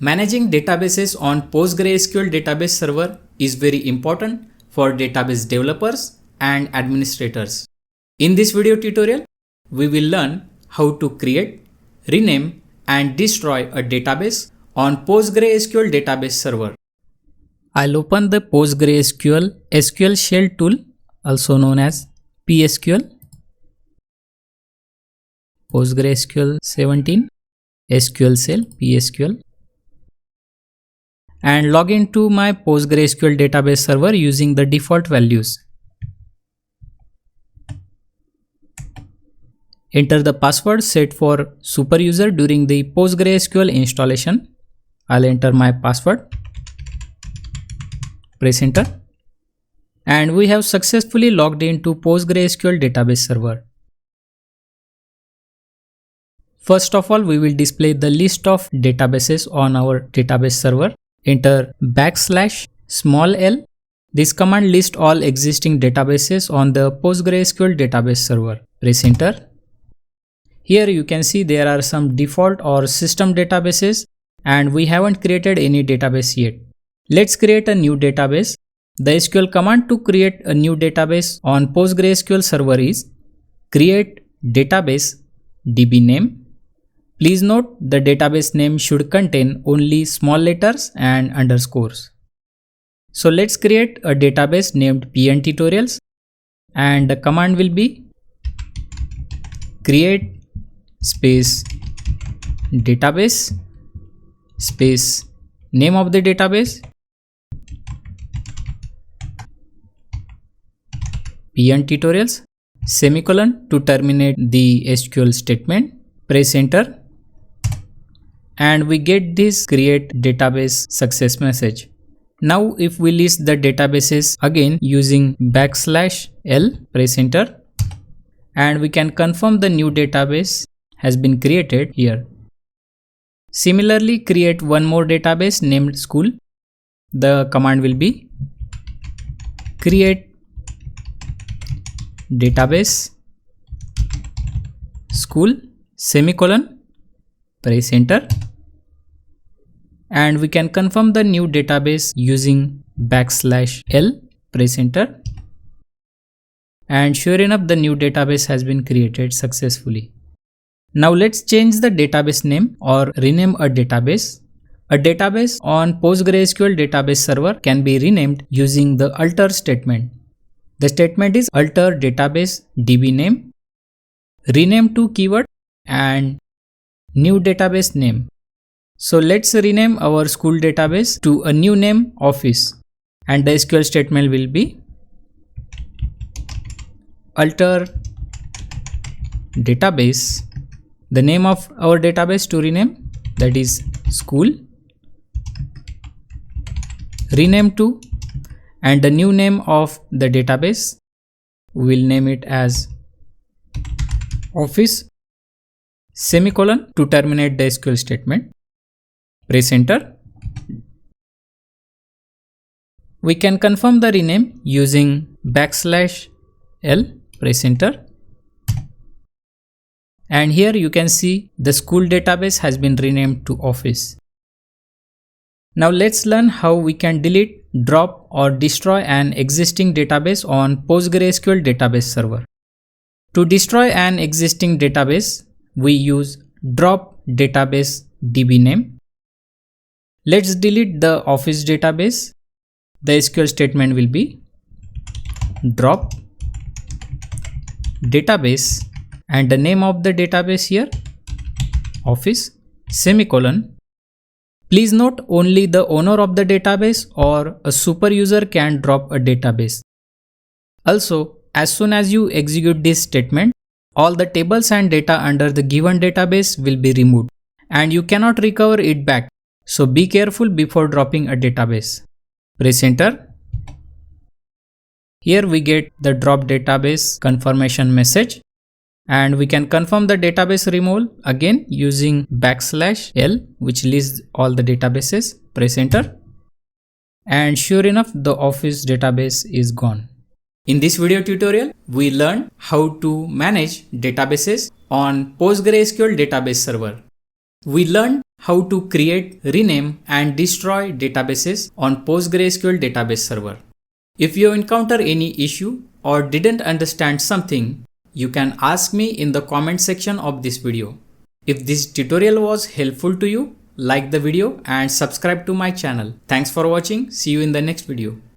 Managing databases on PostgreSQL Database Server is very important for database developers and administrators. In this video tutorial, we will learn how to create, rename, and destroy a database on PostgreSQL Database Server. I'll open the PostgreSQL SQL Shell tool, also known as PSQL. PostgreSQL 17, SQL Shell, PSQL. And log into my PostgreSQL database server using the default values. Enter the password set for super user during the PostgreSQL installation. I'll enter my password. Press enter. And we have successfully logged into PostgreSQL database server. First of all, we will display the list of databases on our database server. Enter \l. This command lists all existing databases on the PostgreSQL database server. Press enter. Here you can see there are some default or system databases and we haven't created any database yet. Let's create a new database. The SQL command to create a new database on PostgreSQL server is create database DB name. Please note the database name should contain only small letters and underscores. So let's create a database named PnTutorials and the command will be create space database space name of the database PnTutorials semicolon to terminate the SQL statement. Press enter. And we get this create database success message. Now if we list the databases again using \l, press enter, and we can confirm the new database has been created here. Similarly, create one more database named school. The command will be create database school semicolon, press enter, and we can confirm the new database using \l, press enter, and sure enough the new database has been created successfully. Now let's change the database name or rename a database. A database on PostgreSQL database server can be renamed using the alter statement. The statement is alter database DB name, rename to keyword, and new database name. So let's rename our school database to a new name office, and the SQL statement will be alter database, the name of our database to rename, that is school, rename to, and the new name of the database, we will name it as office semicolon to terminate the SQL statement. Press enter. We can confirm the rename using \l, press enter. And here you can see the school database has been renamed to office. Now let's learn how we can delete, drop, or destroy an existing database on PostgreSQL database server. To destroy an existing database, we use drop database DB name. Let's delete the office database. The SQL statement will be drop database and the name of the database here office semicolon. Please note only the owner of the database or a super user can drop a database. Also, as soon as you execute this statement, all the tables and data under the given database will be removed and you cannot recover it back. So be careful before dropping a database. Press enter. Here we get the drop database confirmation message and we can confirm the database removal again using \l, which lists all the databases. Press enter. And sure enough, the office database is gone. In this video tutorial, we learned how to manage databases on PostgreSQL Database Server. We learned how to create, rename and destroy databases on PostgreSQL Database Server. If you encounter any issue or didn't understand something, you can ask me in the comment section of this video. If this tutorial was helpful to you, like the video and subscribe to my channel. Thanks for watching. See you in the next video.